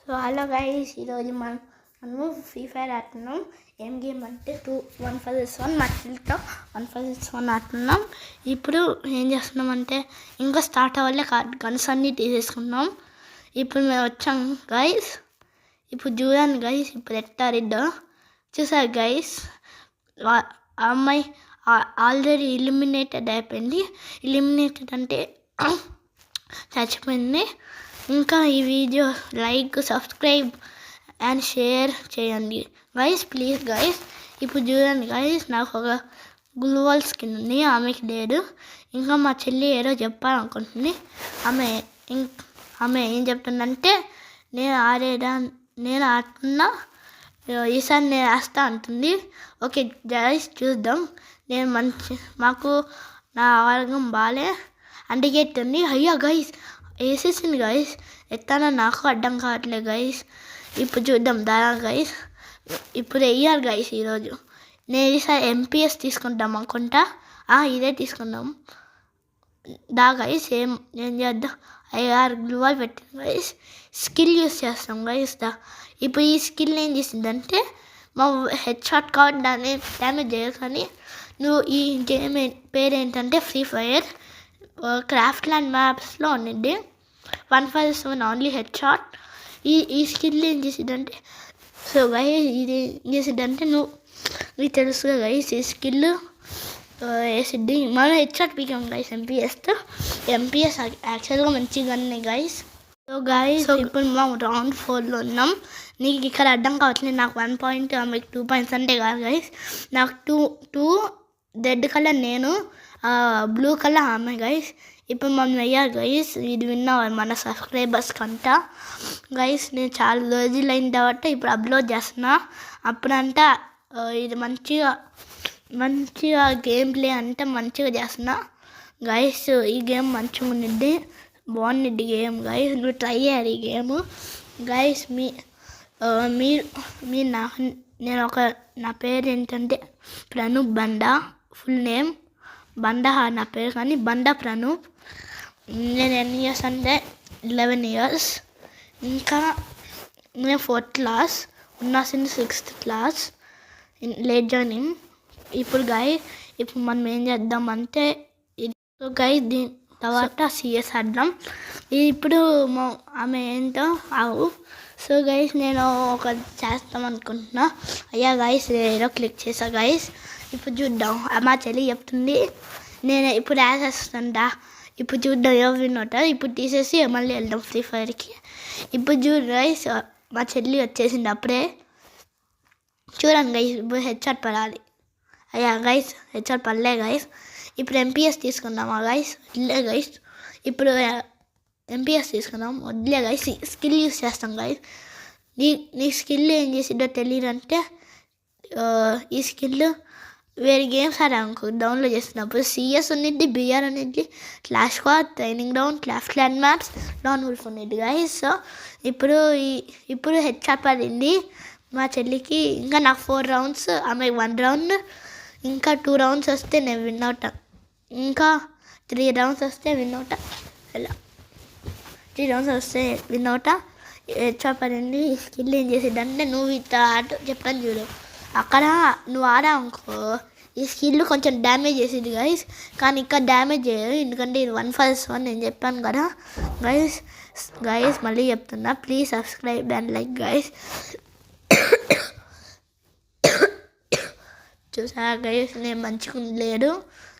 So hello guys, ఈరోజు మనము free fire ఆడుతున్నాం. ఏం గేమ్ అంటే 1 vs 1 మా చిల్తో 1 vs 1 ఆడుతున్నాం. ఇప్పుడు ఏం చేస్తున్నాం అంటే ఇంకా స్టార్ట్ అవ్వలే, గన్స్ అన్నీ తీసేసుకున్నాం. ఇప్పుడు మేము వచ్చాం గైస్. ఇప్పుడు చూడండి గైస్, ఇప్పుడు ఎట్టారిద్దో చూసారు గైస్. ఆ అమ్మాయి ఆల్రెడీ ఎలిమినేటెడ్ అయిపోయింది. ఎలిమినేటెడ్ అంటే చచ్చిపోయింది. ఇంకా ఈ video like, subscribe and share చేయండి గైస్, ప్లీజ్ గైస్. ఇప్పుడు చూడండి గైస్, నాకు ఒక గ్లూవాల్ స్కిన్ ఉంది, ఆమెకి లేదు. ఇంకా మా చెల్లి ఏదో చెప్పాలనుకుంటుంది. ఆమె ఏం చెప్తుందంటే నేను ఆడుతున్నా, ఈసారి నేను వేస్తా అంటుంది. ఓకే గైస్, చూద్దాం. మాకు నా ఆరోగ్యం బాగాలే అంటికెట్టుంది. అయ్యా గైస్, వేసేసింది గైస్. ఎత్తానో నాకు అడ్డం కావట్లేదు గైస్. ఇప్పుడు చూద్దాం దారా గైస్. ఇప్పుడు వేయాలి గైస్. ఈరోజు నేను ఈసారి ఎంపీఎస్ తీసుకుంటాం అనుకుంటా. ఇదే తీసుకుందాం దా గైస్. ఏం చేద్దాం, 5-6 గ్లూవాల్ పెట్టాం గైస్. స్కిల్ యూస్ చేస్తాం గైస్. ఇప్పుడు ఈ స్కిల్ ఏం చేసిందంటే మా హెడ్ షాట్ కాబట్టి దాన్ని డ్యామేజ్ చేయదు. కానీ నువ్వు ఈ గేమ్ పేరు ఏంటంటే ఫ్రీ ఫైర్ క్రాఫ్ట్ ల్యాండ్ మ్యాప్స్లో ఉండింది. 1 vs 1 ఓన్లీ హెడ్ షాట్. ఈ స్కిల్ ఏం చేసిందంటే, సో గైస్ ఇది ఏం చేసిందంటే నీకు తెలుసుగా గైస్, ఈ స్కిల్ వేసిద్ది. మనం హెడ్ షాట్ పీకాం గైస్ ఎంపీఎస్ యాక్చువల్గా మంచిగా ఉన్నాయి గైస్. సో గైస్ ఇప్పుడు మనం రౌండ్ 4లో ఉన్నాం. నీకు ఇక్కడ అడ్డం కావట్లేదు. నాకు 1 పాయింట్, మీకు 2 పాయింట్స్ అంటే కాదు గైస్. నాకు 2 రెడ్ కలర్, నేను బ్లూ కలర్ ఆమె గైస్. ఇప్పుడు మనం వెయ్యాలి గైస్. ఇది విన్నాం మన సబ్స్క్రైబర్స్ కంట గైస్. నేను చాలా రోజులు అయిన తర్వాత ఇప్పుడు అప్లోడ్ చేస్తున్నా. అప్పుడంట ఇది మంచిగా గేమ్ ప్లే అంటే మంచిగా చేస్తున్నా గైస్. ఈ గేమ్ మంచిగా ఉండిద్ది, బాగుండిద్ది గేమ్ గైస్. నువ్వు ట్రై చేయాలి ఈ గేమ్ గైస్. నా పేరు ఏంటంటే ప్రణూప్ బండా. ఫుల్ నేమ్ బండా నా పేరు, కానీ బండా ప్రణూప్. నేను ఎన్ని ఇయర్స్ అంటే 11 years. ఇంకా నేను 4th class, ఉన్నాసింది 6th class, late joining. ఇప్పుడు మనం ఏం చేద్దామంటే దీని తర్వాత సిఎస్ ఆడదాం. ఇప్పుడు ఆమె ఏంటో సో గైస్ నేను ఒక చేస్తాం అనుకుంటున్నా. అయ్యా గైస్ ఏదో క్లిక్ చేసా గైస్. ఇప్పుడు చూద్దాం. మా చెల్లి చెప్తుంది నేను ఇప్పుడు వేసేస్తుంటా. ఇప్పుడు చూద్దాం ఎవరు విన్నోటా. ఇప్పుడు తీసేసి మళ్ళీ వెళ్దాం ఫ్రీ ఫైర్కి. ఇప్పుడు చూడు గైస్, మా చెల్లి వచ్చేసింది అప్పుడే. చూడండి గైస్, ఇప్పుడు హెడ్షాట్ పడాలి. అయ్యా గైస్ హెడ్షాట్ పడలే గైస్. ఇప్పుడు ఎంపీఎస్ తీసుకుందామా గైస్? వద్దులే గైస్. ఇప్పుడు ఎంపీఎస్ తీసుకుందాం, వద్దులే గైస్. స్కిల్ యూస్ చేస్తాం గైస్. నీ స్కిల్ ఏం చేసిందో తెలియదంటే ఈ స్కిల్ వేరే గేమ్స్ ఆడామనుకో, డౌన్లోడ్ చేస్తున్నప్పుడు సిఎస్ ఉన్నిద్ది, బిఆర్ ఉన్నిద్ది, clash squad, training ground, craft land maps, lone wolf ఉన్నిద్ది గైస్. సో ఇప్పుడు హెడ్ షాట్ పడింది మా చెల్లికి. ఇంకా నాకు 4 rounds, ఆమె 1 round. ఇంకా 2 rounds వస్తే నేను విన్ అవుతా. ఇంకా 3 rounds వస్తే విన్ అవుతా. ఇలా 3 rounds వస్తే విన్ అవుతా. హెడ్ షాట్ పడింది. ఈ స్కిల్ ఏం చేసేదంటే నువ్వు ఇట్లా ఆట చెప్పాను చూడు, అక్కడ నువ్వు ఆడావనుకో ఈ స్కిల్ కొంచెం డ్యామేజ్ చేసింది గైస్. కానీ ఇక్కడ డ్యామేజ్ చేయదు, ఎందుకంటే ఇది 1 vs 1 నేను చెప్పాను కదా గైస్. మళ్ళీ చెప్తున్నా, please subscribe and like guys. చూసా గైస్, నేను మంచిగా లేదు,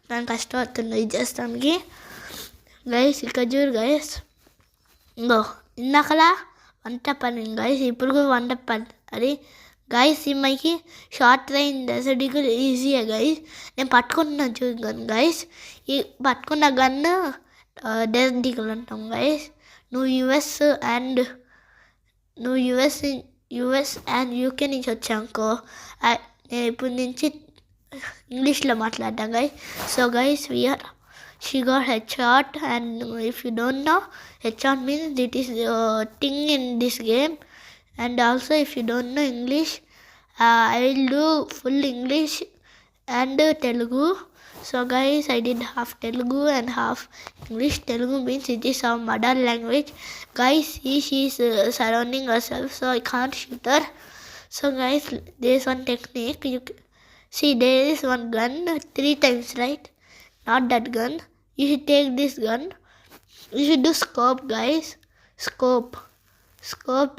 నాకు కష్టం అవుతుంది ఇది చేస్తానికి గైస్. ఇక్కడ చూడు గైస్, ఇందాకలా 1 tap పడింది గైస్, ఇప్పుడు కూడా 1 tap పడింది. అది గైస్ ఈ మైకి షార్ట్ రేంజ్ డెసర్టికల్ ఈజీయే గైస్. నేను పట్టుకుంటున్నాను చూద్దాం గైస్. ఈ పట్టుకున్న గన్ను డెసర్టికల్ అంటాం గైస్. నువ్వు యుఎస్ అండ్ యూకే నుంచి వచ్చానుకో, నేను ఇప్పుడు నుంచి ఇంగ్లీష్లో మాట్లాడతాను guys. So guys she got headshot, and if you don't know, headshot means it is thing in this game. And also if you don't know English, I will do full English and Telugu. So guys, I did half Telugu and half English. Telugu means it is our mother language. Guys, see, she's surrounding herself, so I can't shoot her. So guys, there is one technique. See, there is one gun 3 times, right? Not that gun. You should take this gun. You should do scope, guys. Scope,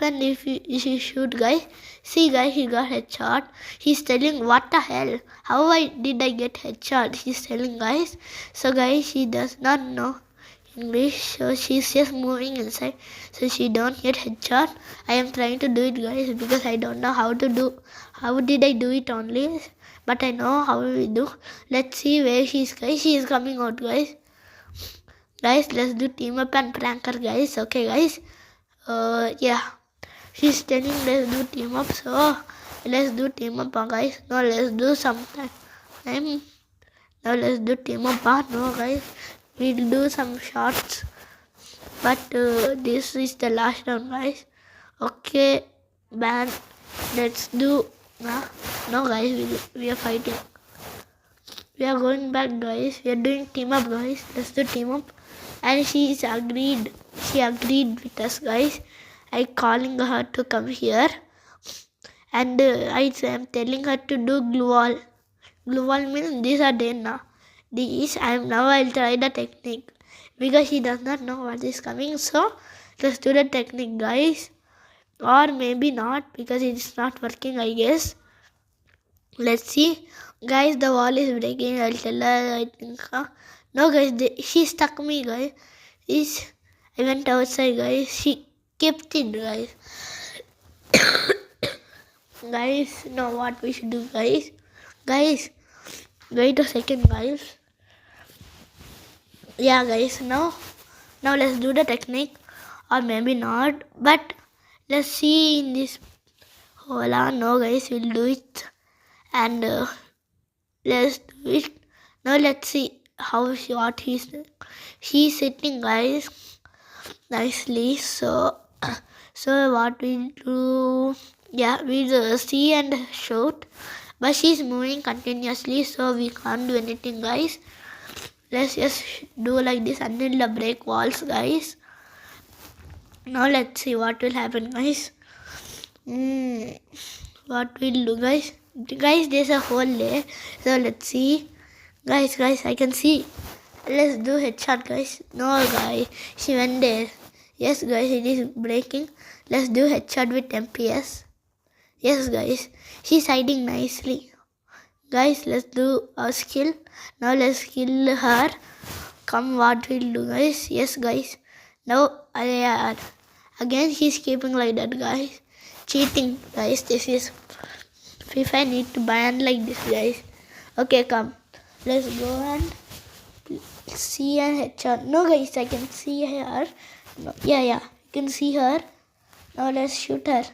and if you shoot, guys. See, guys, he got headshot. He's telling, what the hell? How did I get headshot? He's telling, guys. So guys, she does not know English, so she's just moving inside, so she don't get headshot. I am trying to do it, guys, because I don't know how to do. How did I do it only? But I know how we do. Let's see where she is, guys. She is coming out, guys. Guys, let's do team up and prank her, guys. Okay, guys. Yeah. She's telling let's do team up, so let's do team up, guys. No, let's do sometime. Now let's do team up. No, guys. We'll do some shots. But this is the last round, guys. Okay, man. Let's do. No, guys. We are fighting. We are going back, guys. We are doing team up, guys. Let's do team up. And she's agreed. She agreed with us, guys. I calling her to come here, and I am telling her to do glue wall. Glue wall means these are there now. I'll try the technique because she does not know what is coming. So let's do the technique, guys, or maybe not because it's not working, I guess. Let's see, guys. The wall is breaking. I'll tell her. I think. No, guys. She stuck me, guys. I went outside, guys. She kept it, guys. Guys, know what we should do, guys? Guys, wait a second, guys. Yeah, guys. Now let's do the technique, or maybe not. But let's see in this. Hold on, no, guys. We'll do it, and let's do it. Now let's see what she's sitting, guys, nicely. So what we do, yeah, we see and shoot, but she's moving continuously, so we can't do anything, guys. Let's just do like this until the break walls, guys. Now let's see what will happen, guys. What we'll do, guys. Guys, there's a hole there, so let's see. Guys, I can see. Let's do headshot, guys. No, guys, she went there. Yes, guys, it is breaking. Let's do headshot with MPS. Yes, guys, she's hiding nicely. Guys, let's do our skill. Now let's kill her. Come, what we'll do, guys. Yes, guys. Now, again, she's keeping like that, guys. Cheating, guys. This is FIFA. Need to ban like this, guys. Okay, come. Let's go and see a headshot. No, guys, I can see her. No, yeah, you can see her. Now let's shoot her.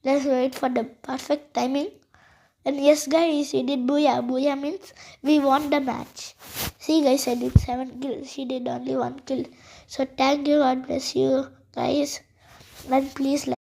Let's wait for the perfect timing. And yes, guys, we did booyah. Booyah means we won the match. See, guys, I did 7 kills. She did only 1 kill. So thank you. God bless you, guys. And please like.